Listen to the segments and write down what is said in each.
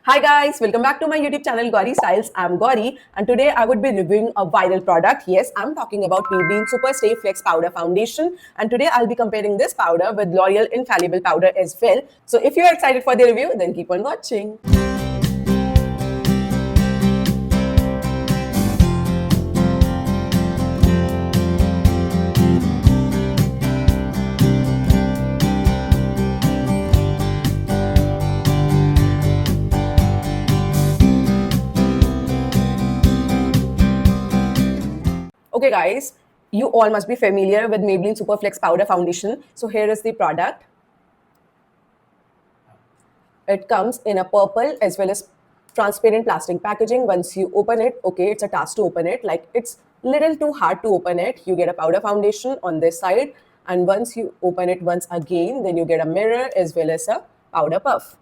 Hi guys, welcome back to my YouTube channel Gauri Styles. I'm Gauri and today I would be reviewing a viral product. Yes, I'm talking about Maybelline Super Stay Flex Powder Foundation and today I'll be comparing this powder with L'Oreal Infallible Powder as well. So if you're excited for the review, then keep on watching. Okay guys, you all must be familiar with Maybelline Super Flex Powder Foundation. So here is the product. It comes in a purple as well as transparent plastic packaging. Once you open it, okay, it's a task to open it. Like it's little too hard to open it. You get a powder foundation on this side and once you open it once again, then you get a mirror as well as a powder puff.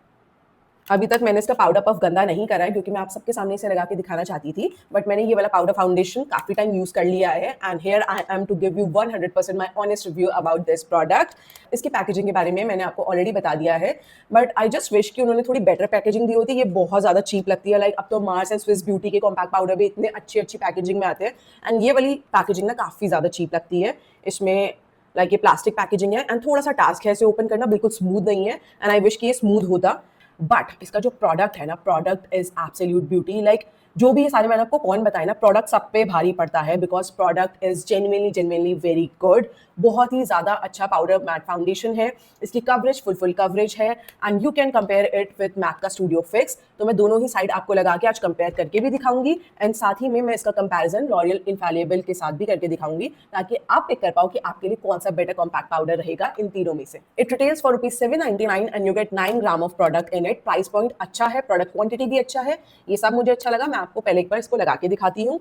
अभी तक मैंने इसका powder puff गंदा नहीं करा है क्योंकि मैं आप सबके सामने इसे लगा के दिखाना चाहती थी, बट मैंने ये वाला पाउडर फाउंडेशन काफी टाइम यूज कर लिया है and here I am to give you 100% my honest review about this product. इसकी पैकेजिंग के बारे में मैंने आपको ऑलरेडी बता दिया है, बट आई जस्ट विश कि उन्होंने थोड़ी बेटर पैकेजिंग दी होती. ये बहुत ज्यादा चीप लगती है. लाइक अब तो मार्स एंड स्विस ब्यूटी के कॉम्पैक्ट पाउडर भी इतने अच्छी पैकेजिंग में आते हैं एंड ये वाली पैकेजिंग ना काफी ज्यादा चीप लगती है. इसमें लाइक ये प्लास्टिक पैकेजिंग है एंड थोड़ा सा टास्क है इसे ओपन करना, बिल्कुल स्मूथ नहीं है एंड आई विश कि ये स्मूथ होता. बट इसका जो प्रोडक्ट है ना, product is absolute beauty. Like जो भी ये सारे मैंने आपको पॉइंट बताए ना, प्रोडक्ट सब पे भारी पड़ता है because product is genuinely very good. बहुत ही ज्यादा अच्छा पाउडर मैट फाउंडेशन है. इसकी कवरेज फुल कवरेज है and you can compare it with MAC का स्टूडियो फिक्स. तो मैं दोनों ही साइड आपको लगा के आज कंपेयर करके भी दिखाऊंगी एंड साथ ही में मैं इसका कंपैरिजन लॉरियल इनफैलिबल के साथ भी करके दिखाऊंगी ताकि आप पिक कर पाओ कि आपके लिए कौन सा बेटर कॉम्पैक्ट पाउडर रहेगा इन तीनों में से. It retails for ₹799 and you get 9 gram of product in it. Price point अच्छा है, प्रोडक्ट क्वांटिटी भी अच्छा है, ये सब मुझे अच्छा लगा. मैं आपको पहले एक बार इसको लगा के दिखाती हूँ.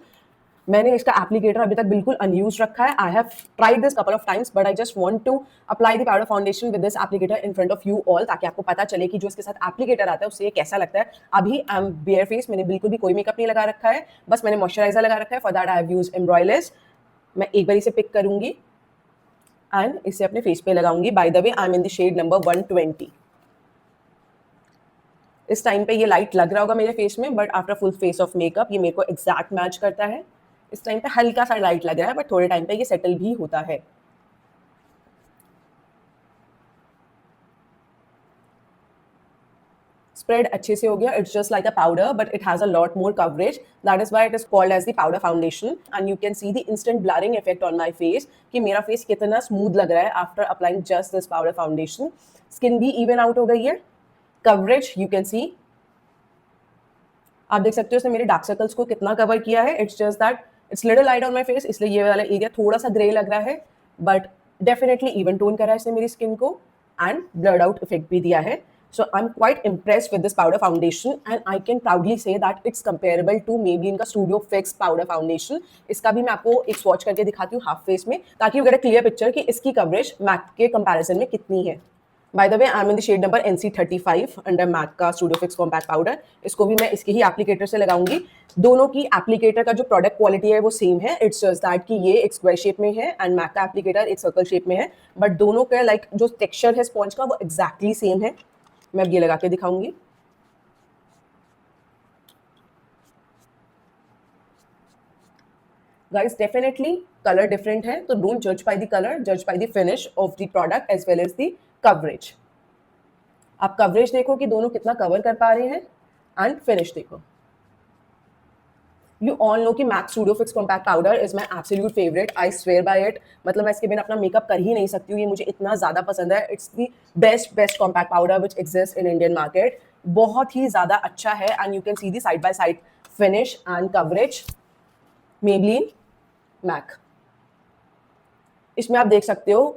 मैंने इसका एप्लीकेटर अभी तक बिल्कुल अनयूज रखा है. I have tried this couple of times but I just want to apply the powder foundation with this applicator in front of you all ताकि आपको पता चले कि जो इसके साथ एप्लीकेटर आता है उससे ये कैसा लगता है. अभी आई एम बेयर फेस, मैंने बिल्कुल भी कोई मेकअप नहीं लगा रखा है, बस मैंने मॉइस्चराइजर लगा रखा है. For that I have used Embryolisse. मैं एक बार इसे पिक करूंगी एंड इसे अपने फेस पे लगाऊंगी. By the way I am in the shade number 120. इस टाइम पे ये लाइट लग रहा होगा मेरे फेस में, but after full face of makeup ये मेरे को एग्जैक्ट मैच करता है. इस टाइम पे हल्का सा लाइट लग रहा है बट थोड़े टाइम पे ये सेटल भी होता है. स्प्रेड अच्छे से हो गया. It's just like a powder but it has a lot more coverage. That is why it is called as the powder foundation and you can see the instant blurring effect on my face कि मेरा face कितना smooth लग रहा है after applying just this powder foundation. Skin भी even out हो गई है. कवरेज यू कैन सी, आप देख सकते हो इसने मेरे डार्क सर्कल्स को कितना कवर किया है. It's just that it's little light on my face, इसलिए ये वाला एरिया थोड़ा सा ग्रे लग रहा है, बट डेफिनेटली इवन टोन करा है इसने मेरी स्किन को एंड ब्लर्ड आउट इफेक्ट भी दिया है. So I'm quite impressed with this powder foundation and I can proudly say that it's comparable to Maybelline का Studio Fix powder foundation. इसका भी मैं आपको एक स्वॉच करके दिखाती हूँ हाफ फेस में ताकि you get a clear picture कि इसकी कवरेज मैक के कंपैरिजन में कितनी है. By the way I am in the shade number NC35 under MAC का स्टूडियो फिक्स कॉम्पैक्ट पाउडर. इसको भी मैं इसके ही एप्लीकेटर से लगाऊंगी. दोनों की एप्लीकेटर का जो प्रोडक्ट क्वालिटी है वो सेम है. इट्स जस्ट दैट कि ये एक स्क्वायर शेप में है एंड मैक का एप्लीकेटर एक सर्कल शेप में है, बट दोनों का लाइक जो टेक्सचर है स्पॉन्ज का वो एग्जैक्टली सेम है. मैं अब ये लगा के दिखाऊंगी. Guys, definitely color different है, तो don't judge by the color, judge by the finish of the product as well as the coverage. आप कवरेज देखो कि दोनों कितना कवर कर पा रहे हैं एंड फिनिश देखो. यू ऑल नो कि MAC studio fix compact powder is my absolute favourite. I swear by it. मतलब मैं इसके बिना अपना मेकअप कर ही नहीं सकती हूँ, ये मुझे इतना ज़्यादा पसंद है. It's the best compact powder which exist in Indian market. बहुत ही ज़्यादा अच्छा है and you can see the side by side finish and coverage. Maybelline MAC, इसमें आप देख सकते हो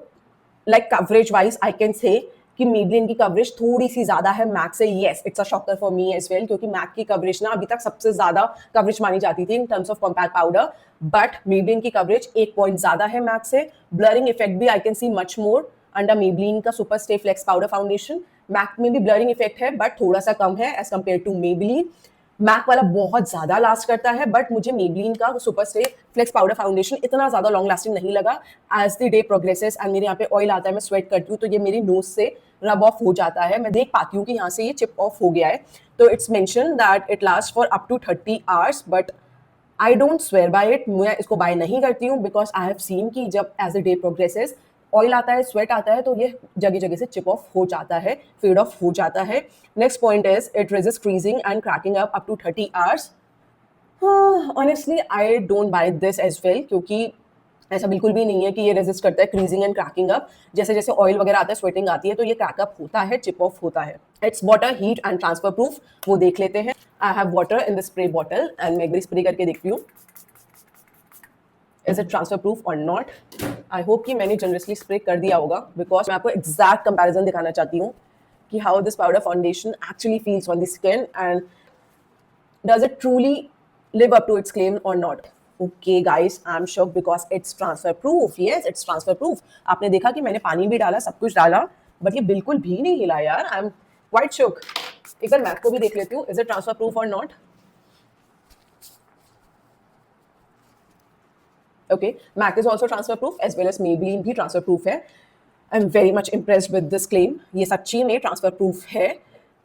like coverage wise I can say कि Maybelline की कवरेज थोड़ी सी ज्यादा है मैक से. Yes, it's a shocker for me as well क्योंकि मैक की कवरेज ना अभी तक सबसे ज्यादा कवरेज मानी जाती थी in terms of compact powder, but Maybelline की कवरेज एक पॉइंट ज्यादा है मैक से. ब्लरिंग इफेक्ट भी I can see much more under Maybelline का super stay flex powder foundation. MAC में भी ब्लरिंग इफेक्ट है बट थोड़ा सा कम है as compare to Maybelline. MAC वाला बहुत ज़्यादा लास्ट करता है, बट मुझे मेबलिन का super stay flex powder foundation इतना ज़्यादा लॉन्ग लास्टिंग नहीं लगा। As the day progresses and मेरे यहाँ पे ऑयल आता है, मैं स्वेट करती हूँ तो ये मेरी नोज से रब ऑफ हो जाता है, मैं देख पाती हूँ कि यहाँ से ये चिप ऑफ हो गया है। तो it's mention that it last for up to 30 hours, but I don't swear by it, मैं इसको बाय नहीं करती हूँ बिकॉज आई हैव सीन कि जब as a day progresses oil आता है, स्वेट आता है, तो ये जगह जगह से चिप ऑफ हो जाता है, फेड ऑफ हो जाता है। Next point is it resist creasing and cracking up to 30 hours. Honestly I don't buy this as well, क्योंकि ऐसा बिल्कुल भी नहीं है कि ये रेजिस्ट करता है क्रीजिंग एंड क्रैकिंग अप। जैसे जैसे ऑयल वगैरह आता है, स्वेटिंग आती है, तो ये क्रैकअप होता है, चिप ऑफ होता है। It's water heat and transfer proof, वो देख लेते हैं। I have water in the spray bottle and मैं एक बार स्प्रे करके देखती हूँ इज इट ट्रांसफर प्रूफ और नॉट। आई होप कि मैंने जनरसली स्प्रे कर दिया होगा, बिकॉज मैं आपको एग्जैक्ट कंपैरिजन दिखाना चाहती हूँ कि how this powder foundation actually feels on the skin and does it truly live up to its claim or not. Okay guys, I'm shocked because it's transfer proof. Yes, it's transfer proof. आपने देखा कि मैंने पानी भी डाला, सब कुछ डाला, बट ये बिल्कुल भी नहीं हिला यार। I am quite shocked. एक बार मैक को भी देख लेती हूँ, इज इट ट्रांसफर प्रूफ और not. Okay, MAC is also transfer proof as well as Maybelline भी transfer proof है। I'm very much impressed with this claim. ये सच्ची में transfer proof है।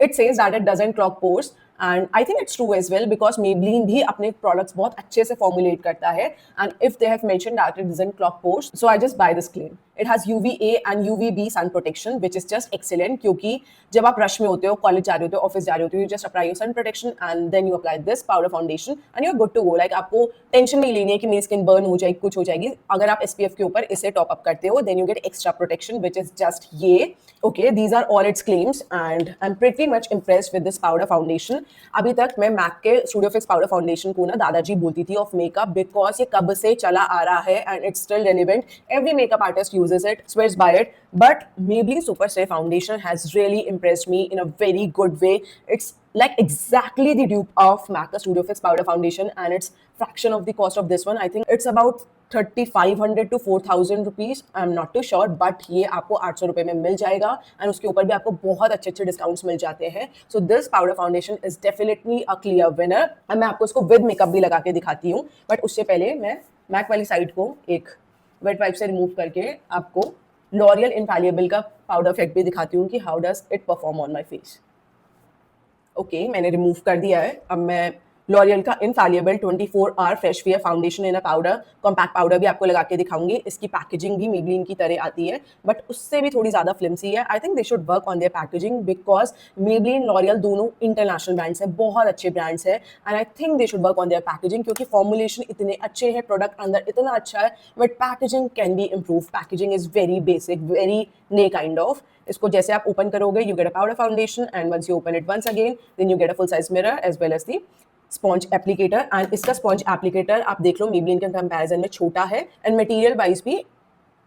It says that it doesn't clog pores and I think it's true as well because Maybelline भी अपने products बहुत अच्छे से formulate करता है and if they have mentioned that it doesn't clog pores, so I just buy this claim. It has UVA and UVB sun protection which is just excellent क्योंकि जब आप रश में होते हो, कॉलेज जा रहे होते हो, ऑफिस जा रहे होते हो, you just apply your sun protection and then you apply this powder foundation and you're good to go. Like आपको टेंशन नहीं लेनी है कि मेरी स्किन बर्न हो जाएगी, कुछ हो जाएगी। अगर आप SPF के ऊपर इसे टॉप अप करते हो then you get extra protection which is just ये। Okay, these are all its claims and I'm pretty much impressed with this powder foundation. अभी तक मैं MAC के Studio Fix powder foundation को ना दादाजी बोलती थी of makeup because ये कब से चला आ रहा है and it's still relevant. Every makeup artist uses it, swears by it. But Maybelline Super Stay Foundation has really impressed me in a very good way. It's like exactly the dupe of MAC Studio Fix powder foundation and it's fraction of the cost of this one. I think it's about 3500 to 4000 rupees, I am not too sure, but ये आपको 800 रुपये में मिल जाएगा and उसके ऊपर भी आपको बहुत अच्छे अच्छे डिस्काउंट्स मिल जाते हैं। So this powder foundation is definitely a clear winner and मैं आपको इसको विद मेकअप भी लगा के दिखाती हूँ, बट उससे पहले मैं मैक वाली साइड को एक वेट वाइप से रिमूव करके आपको लॉरियल इनफैलिएबल का पाउडर इफेक्ट भी दिखाती हूँ कि how does it perform on my face. Okay, मैंने रिमूव कर दिया है। अब मैं लॉरियल का Infallible 24 hour fresh fair foundation in a powder compact powder भी आपको लगा के दिखाऊंगी। इसकी पैकेजिंग भी मेबलिन की तरह आती है बट उससे भी थोड़ी ज़्यादा फ्लिम्सी है। I think they should work on their packaging because Maybelline L'Oreal दोनों इंटरनेशनल ब्रांड्स हैं, बहुत अच्छे ब्रांड्स हैं and I think they should work on their packaging क्योंकि फॉर्मुलेशन इतने अच्छे हैं, प्रोडक्ट अंदर इतना अच्छा है, but packaging can be improve. Packaging is very basic, very ने काइंड ऑफ। इसको जैसे आप ओपन करोगे you get a powder foundation and once you open it once again then you get a full size mirror as well as the sponge applicator and इसका sponge applicator आप देख लो Maybelline के comparison में छोटा है and material wise भी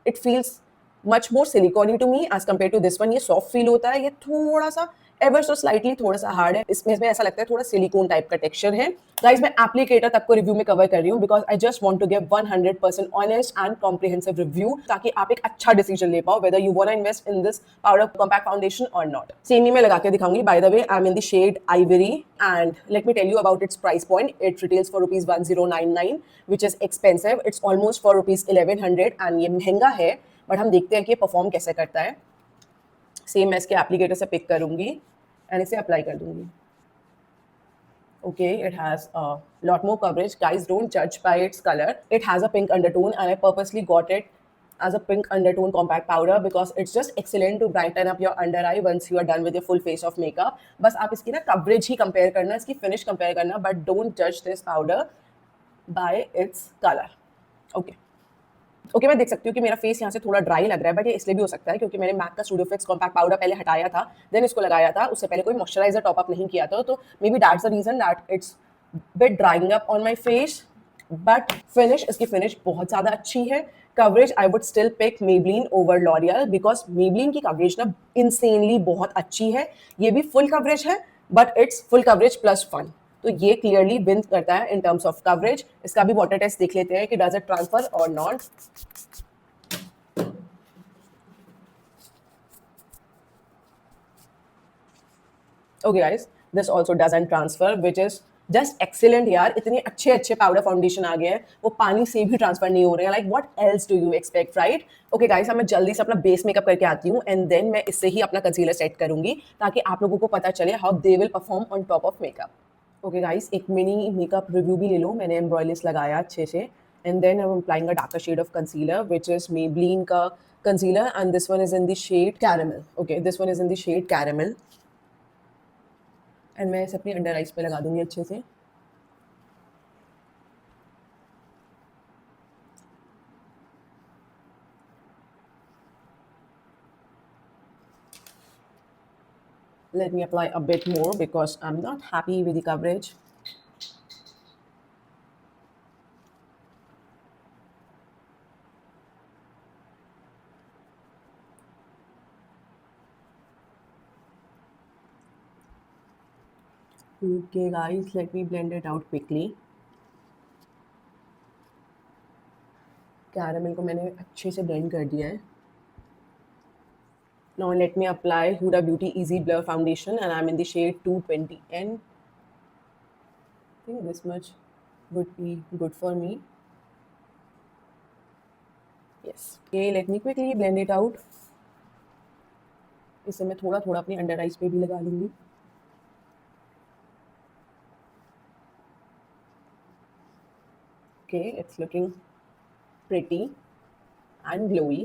it feels much more siliconey to me as compare to this one. ये सॉफ्ट फील होता है, ये थोड़ा सा एवर सो स्लाइटली थोड़ा सा हार्ड है, इसमें ऐसा लगता है थोड़ा सिलिकॉन टाइप का टेक्सचर है। गाइस मैं एप्लीकेटर तक को रिव्यू में कवर कर रही हूँ because I just want to give 100% honest and comprehensive review ताकि आप एक अच्छा डिसीजन ले पाओ whether you want to invest in this powder compact foundation और नॉट। सेम ही मैं लगा के दिखाऊंगी। By the way I am in the shade ivory and let me tell you about it's price point. It retails for ₹1099 which is expensive. It's almost for ₹1100 and ये महंगा है but हम देखते हैं कि ये परफॉर्म कैसे करता है। सेम मैं इसके एप्लीकेटर से पिक करूंगी एंड इसे अप्लाई कर दूंगी। Okay, it has a lot more coverage. Guys, don't judge by its color. It has a pink undertone and I purposely got it as a pink undertone compact powder because it's just excellent to brighten up your under eye once you are done with your full face of makeup. बस आप इसकी ना coverage ही compare करना, इसकी finish compare करना, but don't judge this powder by its color. Okay. Okay मैं देख सकती हूँ कि मेरा फेस यहाँ से थोड़ा ड्राई लग रहा है बट ये इसलिए भी हो सकता है क्योंकि मैंने मैक का स्टूडियो फिक्स कॉम्पैक्ट पाउडर पहले हटाया था देन इसको लगाया था, उससे पहले कोई मॉइस्चराइजर टॉप अप नहीं किया था, तो maybe that's the reason that it's bit drying up on my face. But finish, इसकी फिनिश बहुत ज़्यादा अच्छी है। Coverage I would still pick Maybelline over L'Oreal because Maybelline की कवरेज ना इंसेनली बहुत अच्छी है। ये भी फुल कवरेज है but it's full coverage plus fun, तो ये क्लियरली विन करता है इन टर्म्स ऑफ कवरेज। इसका भी वाटर टेस्ट देख लेते हैं कि डज इट ट्रांसफर और not. Okay guys, this also doesn't transfer, which is just excellent यार, इतने अच्छे अच्छे पाउडर फाउंडेशन आ गए हैं, वो पानी से भी ट्रांसफर नहीं हो रहे हैं. Like what else do you expect, right? Okay guys, अब मैं जल्दी से अपना बेस मेकअप करके आती हूँ एंड देन मैं इससे ही अपना कंसीलर सेट करूंगी ताकि आप लोगों को पता चले how they will perform on top of makeup. Okay guys, एक मिनी मेकअप रिव्यू भी ले लो. मैंने एम्ब्रॉयलिस लगाया अच्छे से and then I am applying a darker shade of concealer which is Maybelline का concealer and this one is in the shade caramel. Okay, this one is in the shade caramel and मैं इसे अपनी under eyes पे लगा दूंगी अच्छे से. Let me apply a bit more because I'm not happy with the coverage. Okay guys, let me blend it out quickly. Caramel को मैंने अच्छे से ब्लेंड कर दिया है. Now let me apply Huda Beauty Easy Blur Foundation and I'm in the shade 220N. I think this much would be good for me. Yes. Okay, let me quickly blend it out. इसे मैं थोड़ा थोड़ा अपनी under eyes पे भी लगा लूँगी. Okay, it's looking pretty and glowy.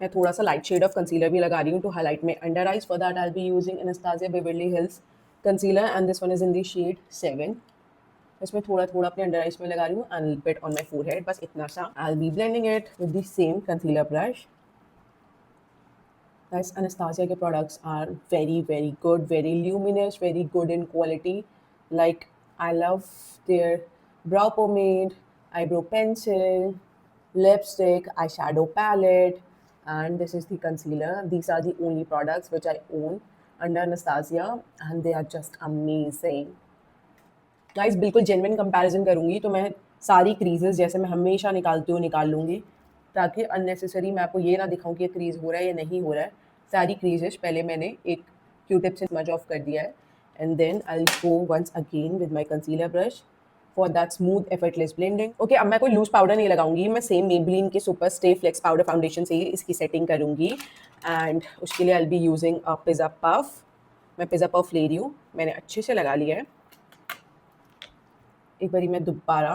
मैं थोड़ा सा लाइट शेड ऑफ कंसीलर भी लगा रही हूँ to highlight my under eyes. For that I will be using Anastasia Beverly Hills concealer and this one is in the shade 7. इसमें थोड़ा थोड़ा अपने अंडर आइज में लगा रही हूँ and bit on my forehead, बस इतना सा. आई will B blending it with the same concealer brush. Guys, Anastasia के products are very very good, very luminous, very good in quality. Like I love their brow pomade, eyebrow pencil, lipstick, eyeshadow palette, and this is the concealer. These are the only products which I own under Anastasia and they are just amazing. Guys, बिल्कुल genuine comparison करूँगी तो मैं सारी creases जैसे मैं हमेशा निकालती हूँ निकाल लूँगी ताकि अननेसेसरी मैं आपको ये ना दिखाऊँ कि ये क्रीज हो रहा है या नहीं हो रहा है. सारी क्रीजेस पहले मैंने एक क्यूटिप से स्मज ऑफ कर दिया है and then I go once again with my concealer brush for that smooth effortless blending. Okay, अब मैं कोई लूज पाउडर नहीं लगाऊंगी, मैं सेम मेबलिन के super stay flex powder foundation से ही इसकी सेटिंग करूंगी एंड उसके लिए I will be using a pizza puff. मैं पिज़्ज़ा पफ ले रही हूँ, मैंने अच्छे से लगा लिया है. एक बारी मैं दोबारा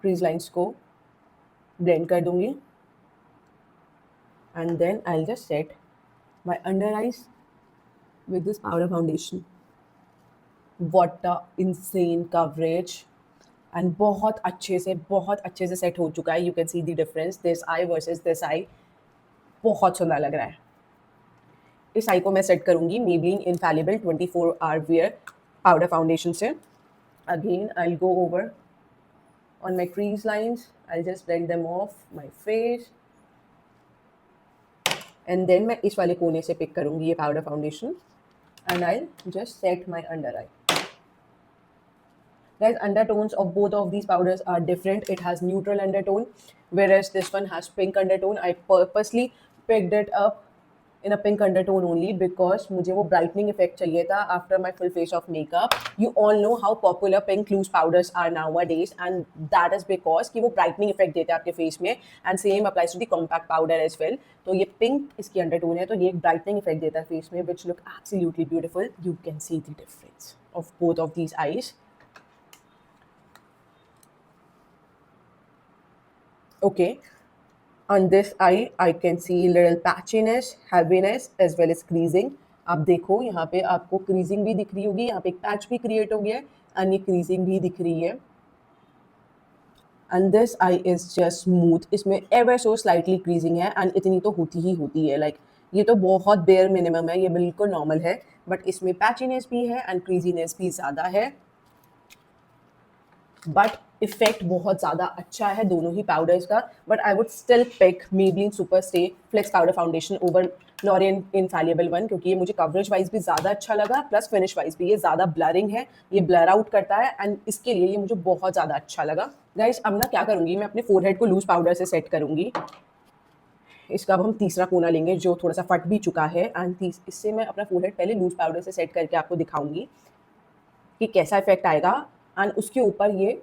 क्रीज लाइंस को ब्लेंड कर दूंगी and then I will just set my under eyes with this powder foundation. What a insane coverage and बहुत अच्छे से सेट हो चुका है. You can see the difference, this eye versus this eye. बहुत सुंदर लग रहा है. इस आई को मैं सेट करूंगी Maybelline Infallible 24 Hour Wear powder foundation से. Again I'll go over on my crease lines. I'll just blend them off my face. And then मैं इस वाले कोने से पिक करूंगी ये powder foundation and I just set my under eye. Guys, undertones of both of these powders are different. It has neutral undertone, whereas this one has pink undertone. I purposely picked it up in a pink undertone only because मुझे वो brightening effect चाहिए था after my full face of makeup. You all know how popular pink loose powders are nowadays, and that is because कि वो brightening effect देते हैं आपके face में, and same applies to the compact powder as well. तो ये pink इसकी undertone है, तो ये एक brightening effect देता है face में, which look absolutely beautiful. You can see the difference of both of these eyes. Okay, on this eye I can see little patchiness, heaviness as well as creasing. आप देखो यहाँ पे आपको creasing भी दिख रही होगी, यहाँ पे एक patch भी create हो गया है and ये creasing भी दिख रही है. And this eye is just smooth. इसमें ever so slightly creasing है and इतनी तो होती ही होती है. Like ये तो बहुत bare minimum है, ये बिल्कुल normal है, but इसमें patchiness भी है and creasiness भी ज़्यादा है. बट इफेक्ट बहुत ज़्यादा अच्छा है दोनों ही पाउडर्स का. But I would still pick Maybelline super stay flex powder foundation over L'Oreal Infallible one, क्योंकि ये मुझे कवरेज वाइज भी ज़्यादा अच्छा लगा, प्लस फिनिश वाइज भी. ये ज़्यादा ब्लरिंग है, ये ब्लर आउट करता है एंड इसके लिए ये मुझे बहुत ज़्यादा अच्छा लगा. गाइस, अब ना क्या करूँगी, मैं अपने फोरहेड को लूज पाउडर से सेट करूँगी. इसका अब हम तीसरा कोना लेंगे जो थोड़ा सा फट भी चुका है, एंड इससे मैं अपना फोरहेड पहले लूज पाउडर से सेट करके आपको दिखाऊंगी कि कैसा इफेक्ट आएगा एंड उसके ऊपर ये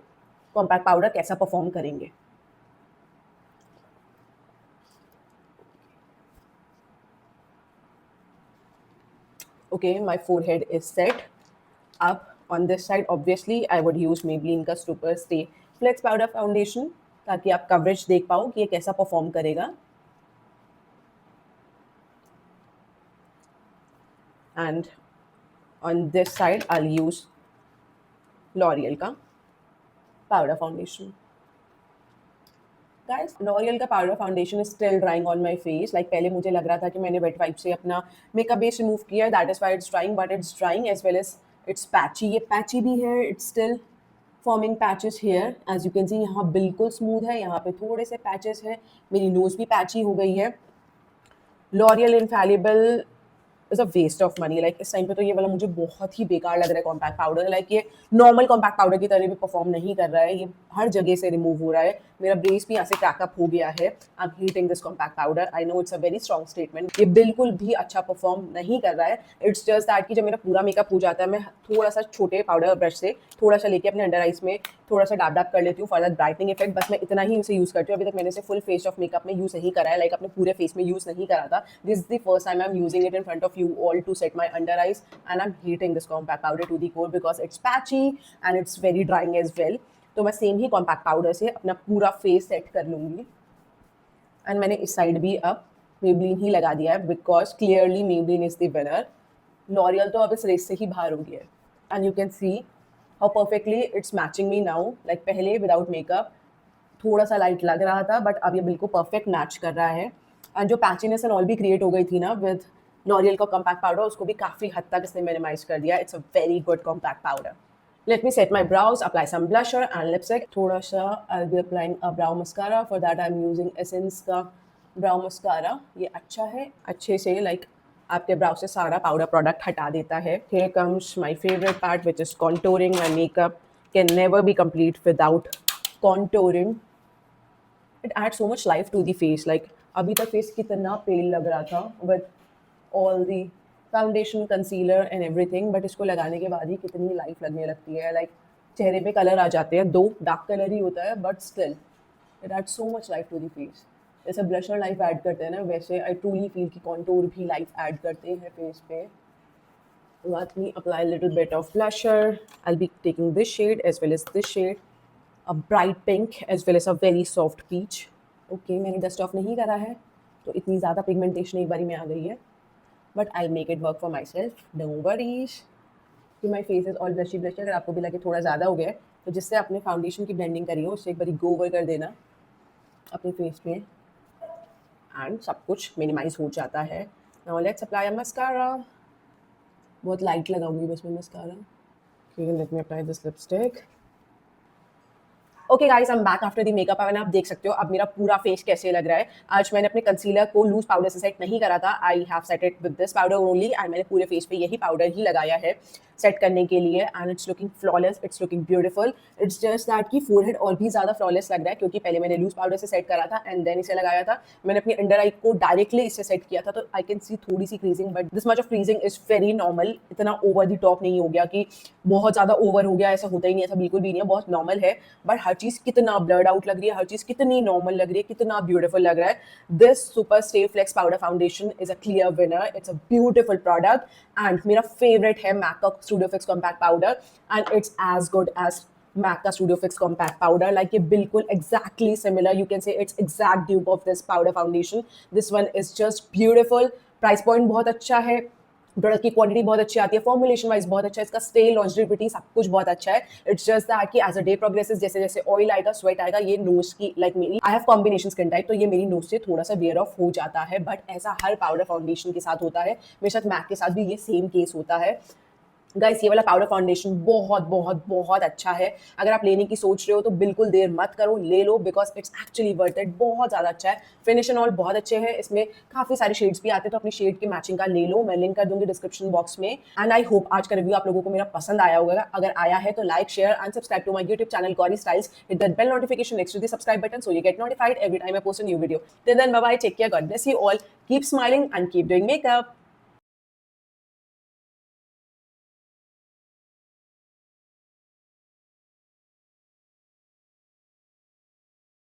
कॉम्पैक्ट पाउडर कैसा परफॉर्म करेंगे। Okay, my forehead is set. Up on this side, obviously, I would use Maybelline का Super Stay Flex Powder Foundation ताकि आप कवरेज देख पाओ कि ये कैसा परफॉर्म करेगा। And on this side, I'll use L'Oreal का Powder Foundation. Guys, L'Oreal का powder foundation is still drawing on my face. Like पहले मुझे लग रहा था कि मैंने वेट वाइप से अपना मेकअप बेस रिमूव किया है, that is why it's drying, but it's drying as well as it's patchy. ये पैची भी है, it's still forming patches here. As you can see यहाँ बिल्कुल स्मूथ है, यहाँ पे थोड़े से पैचेस हैं, मेरी नोज भी पैची हो गई है। L'Oreal infallible is a waste of money. Like इस टाइम पे तो ये वाला मुझे बहुत ही बेकार लग रहा है कॉम्पैक्ट पाउडर। लाइक ये नॉर्मल कॉम्पैक्ट पाउडर की तरह भी परफॉर्म नहीं कर रहा है, ये हर जगह से रिमूव हो रहा है। मेरा ब्रेस भी यहाँ से क्रैकअप हो गया है। आई am heating this compact powder. I know it's a very strong statement, ये बिल्कुल भी अच्छा परफॉर्म नहीं कर रहा है। इट्स जस्ट दैट कि जब मेरा पूरा मेकअप हो जाता है, मैं थोड़ा सा छोटे पाउडर ब्रश से थोड़ा सा लेके अपने अंडर आइज में थोड़ा सा डैब डैब कर लेती हूँ फॉर दैट ब्राइटनिंग इफेक्ट। बस मैं इतना ही इसे यूज़ करती हूँ। अभी तक मैंने इसे फुल फेस ऑफ मेकअप में यूज़ नहीं करा है, लाइक अपने पूरे फेस में यूज़ नहीं करा था। This is the first time I am using it in front of you all to set my under eyes, and I am heating this compact powder to the core because it's patchy and it's very drying as well. तो मैं same ही compact powder से अपना पूरा face set कर लूँगी। And मैंने इस side भी अब Maybelline ही लगा दिया है because clearly Maybelline is the winner. L'Oreal तो अब इस रेस से ही बाहर हो गया है। And you can see how perfectly it's matching me now. Like पहले विदाउट मेकअप थोड़ा सा लाइट लग रहा था, बट अब ये बिल्कुल परफेक्ट मैच कर रहा है। एंड जो पैचीनेस एंड ऑल भी क्रिएट हो गई थी ना विद L'Oreal का कॉम्पैक्ट पाउडर, उसको भी काफ़ी हद तक इसने मिनिमाइज कर दिया। It's a very good compact powder. Let me set my brows, apply some blusher and lipstick. थोड़ा सा I'll be applying a brow mascara. For that I'm using Essence का brow mascara. ये अच्छा है, अच्छे से like आपके brow से सारा powder product हटा देता है। Here comes my favorite part, which is contouring. My makeup can never be complete without contouring. It adds so much life to the face. Like अभी तक face कितना pale लग रहा था with all the foundation concealer and everything, but इसको लगाने के बाद ही कितनी लाइफ लगने लगती है। लाइक चेहरे पे कलर आ जाते हैं, दो डार्क कलर ही होता है but still it add so much life to the face. जैसे ब्लशर लाइफ ऐड करते हैं ना, वैसे आई ट्रूली फील कि कॉन्टूर भी लाइफ ऐड करते हैं फेस पे। Let me apply a little bit of blusher. I'll be taking this shade as well as this shade, a bright pink as well as a very soft peach. Okay, मैंने dust of नहीं करा है तो इतनी ज़्यादा pigmentation एक बारी में आ गई है, but I make it work for my self, don't worries. कि my face is all blushy blushy. अगर आपको भी लगे थोड़ा ज़्यादा हो गया है तो जिससे अपने फाउंडेशन की ब्लेंडिंग करी हो उससे एक बारी गो ओवर कर देना अपने फेस पे एंड सब कुछ मिनिमाइज हो जाता है। Now let's apply a mascara. बहुत लाइट लगाऊंगी बस मैं mascara. Let me apply this lipstick. Okay guys, I am back after the makeup. आप देख सकते हो अब मेरा पूरा फेस कैसे लग रहा है। आज मैंने अपने कंसीलर को लूज पाउडर से सेट नहीं करा था, I have set it with this powder only, and मैंने पूरे फेस पे यही पाउडर ही लगाया है सेट करने के लिए, and it's looking flawless, it's looking beautiful. It's just that की फोरहेड और भी ज़्यादा फ्लॉलेस लग रहा है क्योंकि पहले मैंने लूज पाउडर से सेट करा था एंड देन इसे लगाया था। मैंने अपनी अंडर आई को डायरेक्टली इससे सेट किया था तो आई कैन सी थोड़ी सी creasing, but this much of creasing is very normal. इतना ओवर द टॉप नहीं हो गया कि बहुत ज़्यादा ओवर हो गया, ऐसा होता ही नहीं, ऐसा बिल्कुल भी नहीं है, बहुत नॉर्मल है। बट हर चीज़ कितना ब्लर्ड आउट लग रही है, हर चीज़ कितनी नॉर्मल लग रही है, कितना ब्यूटीफुल लग रहा है। This super stay flex powder foundation is a clear winner. It's a beautiful product and मेरा फेवरेट है मैक का studio fix compact powder, and it's as good as MAC का studio fix compact powder. Like ये बिल्कुल exactly similar, you can say it's exact dupe of this powder foundation. This one is just beautiful. Price point बहुत अच्छा है, product की quantity बहुत अच्छी आती है, फॉर्मुलेशन वाइज बहुत अच्छा है, इसका स्टे लॉन्जिविटी सब कुछ बहुत अच्छा है। इट्स जस्ट दैट कि एज अ डे प्रोग्रेसेस जैसे जैसे ऑयल आएगा, स्वेट आएगा, ये नोज की लाइक मेरी I have combination skin type, तो ये मेरी नोज से थोड़ा सा वेयर ऑफ हो जाता है, बट ऐसा हर पाउडर फाउंडेशन के साथ होता है। मेरे साथ मैक के साथ भी ये सेम केस होता है। गाइस ये वाला पाउडर फाउंडेशन बहुत बहुत बहुत अच्छा है। अगर आप लेने की सोच रहे हो तो बिल्कुल देर मत करो, ले लो, because it's actually worth it. बहुत ज़्यादा अच्छा है, फिनिश एंड ऑल बहुत अच्छे हैं। इसमें काफ़ी सारे शेड्स भी आते हैं, तो अपनी शेड के मैचिंग का ले लो, मैं लिंक कर दूंगी डिस्क्रिप्शन बॉक्स में। एंड आई होप आज का रिव्यू आप लोगों को मेरा पसंद आया होगा। अगर आया है तो like, share and subscribe to my YouTube channel Gauri Styles. Hit that bell notification next to the subscribe button so you get notified every time I post a new video. Till then, bye bye, take care, God bless you all, keep smiling and keep doing makeup.